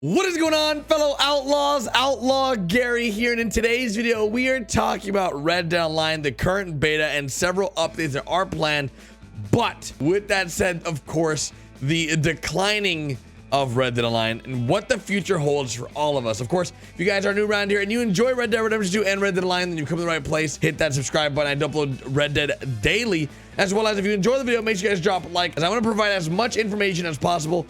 What is going on, fellow outlaws? Outlaw Gary here, and in today's video we are talking about Red Dead Online, the current beta, and several updates that are planned. But with that said, of course, the declining of Red Dead Online and what the future holds for all of us. Of course, if you guys are new around here and you enjoy Red Dead Redemption 2 and Red Dead Online, then you've come to the right place. Hit that subscribe button. I upload Red Dead daily, as well as if you enjoy the video, make sure you guys drop a like, as I want to provide as much information as possible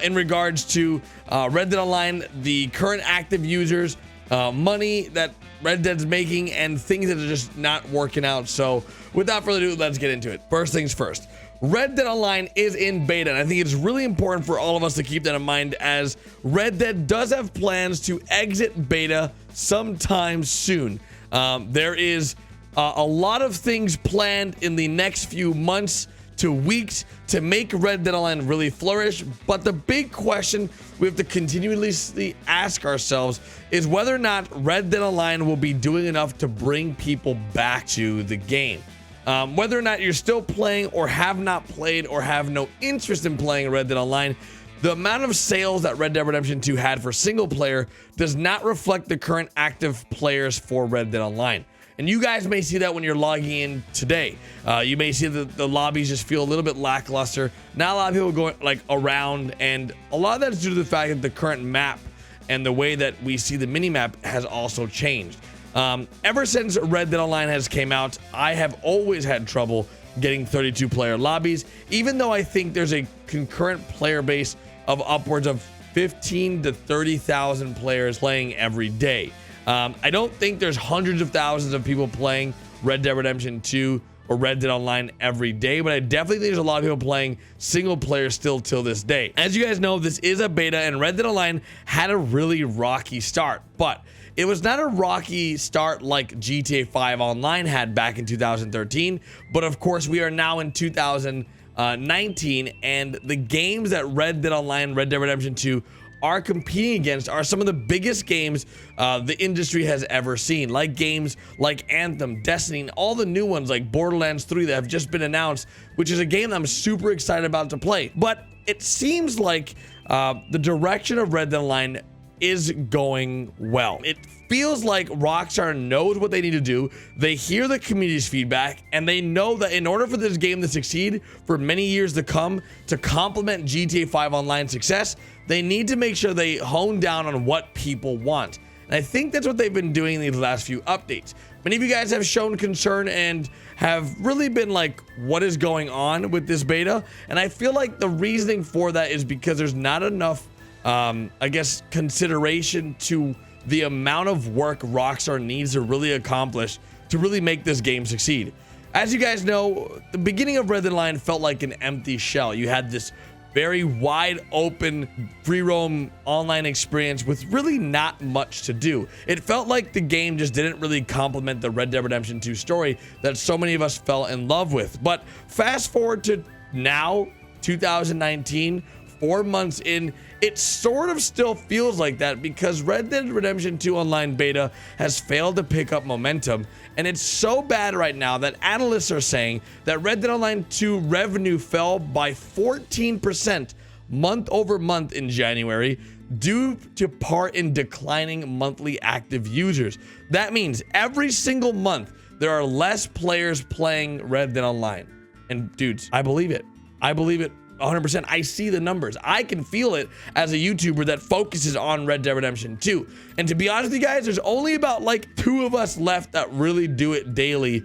in regards to Red Dead Online, the current active users, money that Red Dead's making, and things that are just not working out. So without further ado, let's get into it. First things first, Red Dead Online is in beta, and I think it's really important for all of us to keep that in mind, as Red Dead does have plans to exit beta sometime soon. There is a lot of things planned in the next few months to weeks to make Red Dead Online really flourish, but the big question we have to continuously ask ourselves is whether or not Red Dead Online will be doing enough to bring people back to the game. Whether or not you're still playing or have not played or have no interest in playing Red Dead Online, the amount of sales that Red Dead Redemption 2 had for single player does not reflect the current active players for Red Dead Online. And you guys may see that when you're logging in today. You may see that the lobbies just feel a little bit lackluster. Not a lot of people going like around, and a lot of that is due to the fact that the current map and the way that we see the mini map has also changed. Ever since Red Dead Online has came out, I have always had trouble getting 32 player lobbies, even though I think there's a concurrent player base of upwards of 15 to 30,000 players playing every day. I don't think there's hundreds of thousands of people playing Red Dead Redemption 2 or Red Dead Online every day, but I definitely think there's a lot of people playing single player still till this day. As you guys know, this is a beta, and Red Dead Online had a really rocky start, but it was not a rocky start like GTA 5 Online had back in 2013. But of course, we are now in 2019, and the games that Red Dead Online, Red Dead Redemption 2 are competing against are some of the biggest games the industry has ever seen, like games like Anthem, Destiny, and all the new ones like Borderlands 3 that have just been announced, which is a game that I'm super excited about to play. But it seems like the direction of Red Dead Online is going well. It feels like Rockstar knows what they need to do. They hear the community's feedback, and they know that in order for this game to succeed for many years to come, to complement GTA 5 Online success, they need to make sure they hone down on what people want. And I think that's what they've been doing in these last few updates. Many of you guys have shown concern and have really been like, what is going on with this beta? And I feel like the reasoning for that is because there's not enough I guess consideration to the amount of work Rockstar needs to really accomplish to really make this game succeed. As you guys know, the beginning of Red Dead Online felt like an empty shell. You had this very wide open free roam online experience with really not much to do. It felt like the game just didn't really complement the Red Dead Redemption 2 story that so many of us fell in love with. But fast forward to now, 2019, 4 months in, it sort of still feels like that, because Red Dead Redemption 2 Online beta has failed to pick up momentum, and it's so bad right now that analysts are saying that Red Dead Online 2 revenue fell by 14% month over month in January due to part in declining monthly active users. That means every single month there are less players playing Red Dead Online. And dudes, I believe it. I believe it 100%. I see the numbers. I can feel it as a YouTuber that focuses on Red Dead Redemption 2. And to be honest with you guys, there's only about like 2 of us left that really do it daily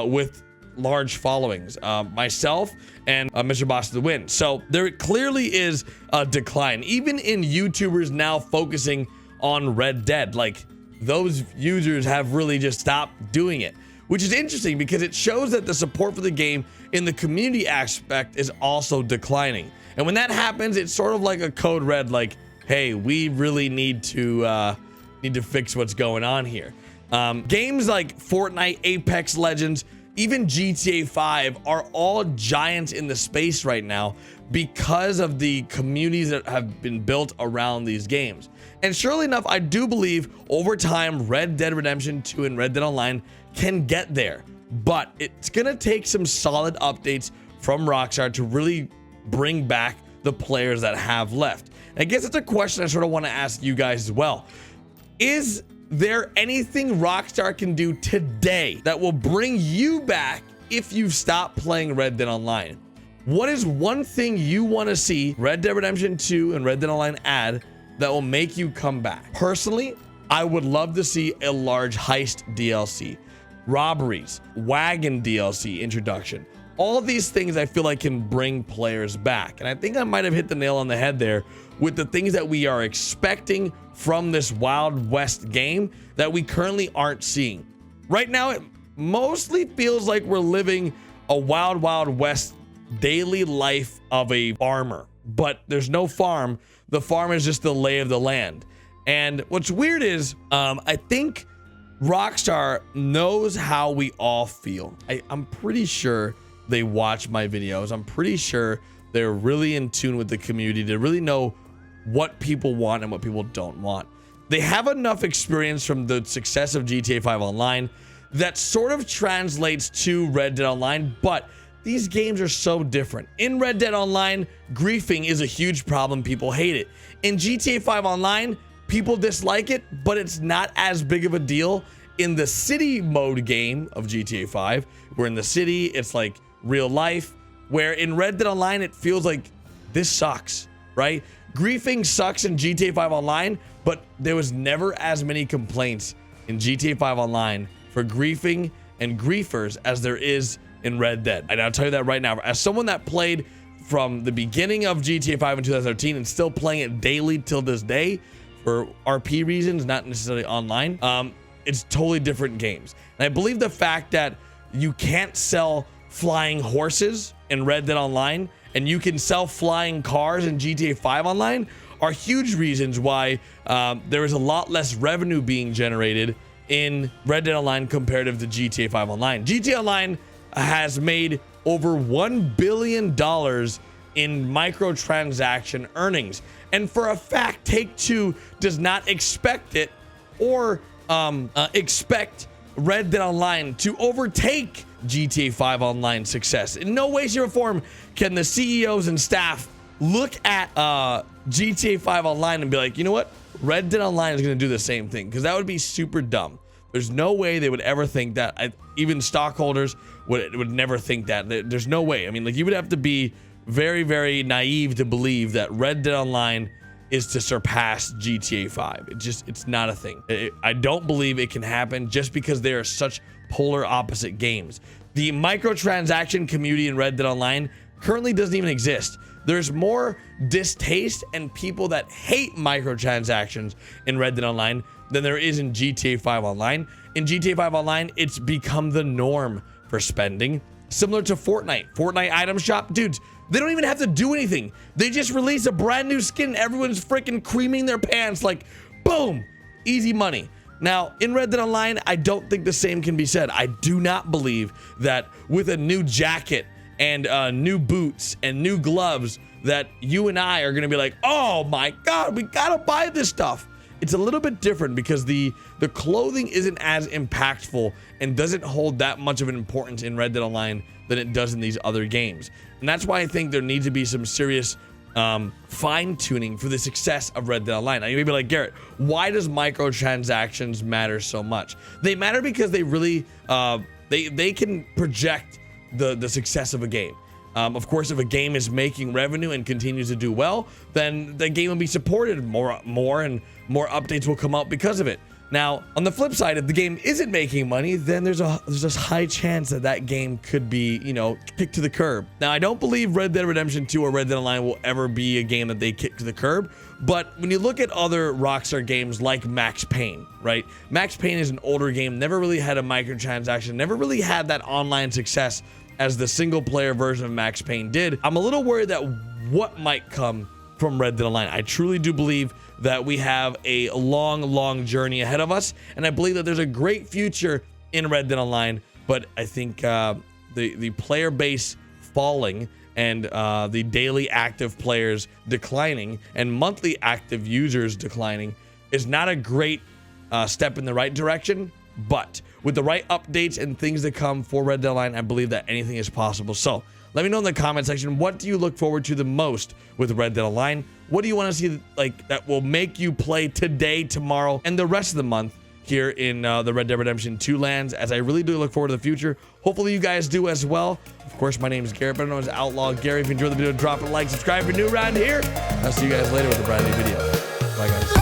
with large followings. Myself and Mr. Boss of the Win. So there clearly is a decline. Even in YouTubers now focusing on Red Dead, like those users have really just stopped doing it. Which is interesting because it shows that the support for the game in the community aspect is also declining. And when that happens, it's sort of like a code red, like, hey, we really need to fix what's going on here. Games like Fortnite, Apex Legends, even GTA 5 are all giants in the space right now because of the communities that have been built around these games. And surely enough, I do believe over time, Red Dead Redemption 2 and Red Dead Online can get there, but it's gonna take some solid updates from Rockstar to really bring back the players that have left. And I guess it's a question I sort of want to ask you guys as well. Is there anything Rockstar can do today that will bring you back if you've stopped playing Red Dead Online? What is one thing you want to see Red Dead Redemption 2 and Red Dead Online add that will make you come back? Personally, I would love to see a large heist DLC, robberies, wagon DLC introduction. All of these things I feel like can bring players back. And I think I might have hit the nail on the head there with the things that we are expecting from this Wild West game that we currently aren't seeing. Right now, it mostly feels like we're living a Wild West daily life of a farmer, but there's no farm. The farm is just the lay of the land. And what's weird is I think Rockstar knows how we all feel. I'm pretty sure they watch my videos. I'm pretty sure they're really in tune with the community to really know what people want and what people don't want. They have enough experience from the success of GTA 5 Online that sort of translates to Red Dead Online, but these games are so different. In Red Dead Online, griefing is a huge problem. People hate it. In GTA 5 Online, people dislike it, but it's not as big of a deal. In the city mode game of GTA 5, we're in the city, it's like real life, where in Red Dead Online, it feels like this sucks, right? Griefing sucks in GTA 5 Online, but there was never as many complaints in GTA 5 Online for griefing and griefers as there is in Red Dead. And I'll tell you that right now, as someone that played from the beginning of GTA 5 in 2013 and still playing it daily till this day for RP reasons, not necessarily online, it's totally different games. And I believe the fact that you can't sell flying horses in Red Dead Online and you can sell flying cars in GTA 5 Online are huge reasons why there is a lot less revenue being generated in Red Dead Online comparative to GTA 5 Online. GTA Online has made over $1 billion in microtransaction earnings. And for a fact, Take-Two does not expect it or expect Red Dead Online to overtake GTA 5 Online success. In no way, shape, or form can the CEOs and staff look at GTA 5 Online and be like, you know what? Red Dead Online is going to do the same thing, because that would be super dumb. There's no way they would ever think that. Even stockholders would never think that. There's no way. I mean, like, you would have to be very, very naive to believe that Red Dead Online is to surpass GTA 5. It's not a thing. I don't believe it can happen just because they are such polar opposite games. The microtransaction community in Red Dead Online currently doesn't even exist. There's more distaste and people that hate microtransactions in Red Dead Online than there is in GTA 5 Online. In GTA 5 Online, it's become the norm for spending. Similar to Fortnite. Fortnite item shop, dudes, they don't even have to do anything. They just release a brand new skin. Everyone's freaking creaming their pants like, boom, easy money. Now, in Red Dead Online, I don't think the same can be said. I do not believe that with a new jacket and new boots and new gloves that you and I are gonna be like, oh my God, we gotta buy this stuff. It's a little bit different because the clothing isn't as impactful and doesn't hold that much of an importance in Red Dead Online than it does in these other games. And that's why I think there needs to be some serious fine-tuning for the success of Red Dead Online. Now, you may be like, Garrett, why does microtransactions matter so much? They matter because they really, they can project the success of a game. Of course, if a game is making revenue and continues to do well, then the game will be supported more and more updates will come out because of it. Now, on the flip side, if the game isn't making money, then there's a high chance that that game could be, you know, kicked to the curb. Now, I don't believe Red Dead Redemption 2 or Red Dead Online will ever be a game that they kick to the curb. But when you look at other Rockstar games like Max Payne, right? Max Payne is an older game, never really had a microtransaction, never really had that online success as the single player version of Max Payne did. I'm a little worried that what might come from Red Dead Online. I truly do believe that we have a long journey ahead of us, and I believe that there's a great future in Red Dead Online, but I think the player base falling and the daily active players declining and monthly active users declining is not a great step in the right direction. But with the right updates and things that come for Red Dead Online, I believe that anything is possible. So Let me know in the comment section, what do you look forward to the most with Red Dead Online? What do you want to see like that will make you play today, tomorrow, and the rest of the month here in the Red Dead Redemption 2 lands, as I really do look forward to the future. Hopefully you guys do as well. Of course, my name is Garrett, better known as Outlaw Gary. If you enjoyed the video, drop a like, subscribe if you're new around here. I'll see you guys later with a brand new video. Bye, guys.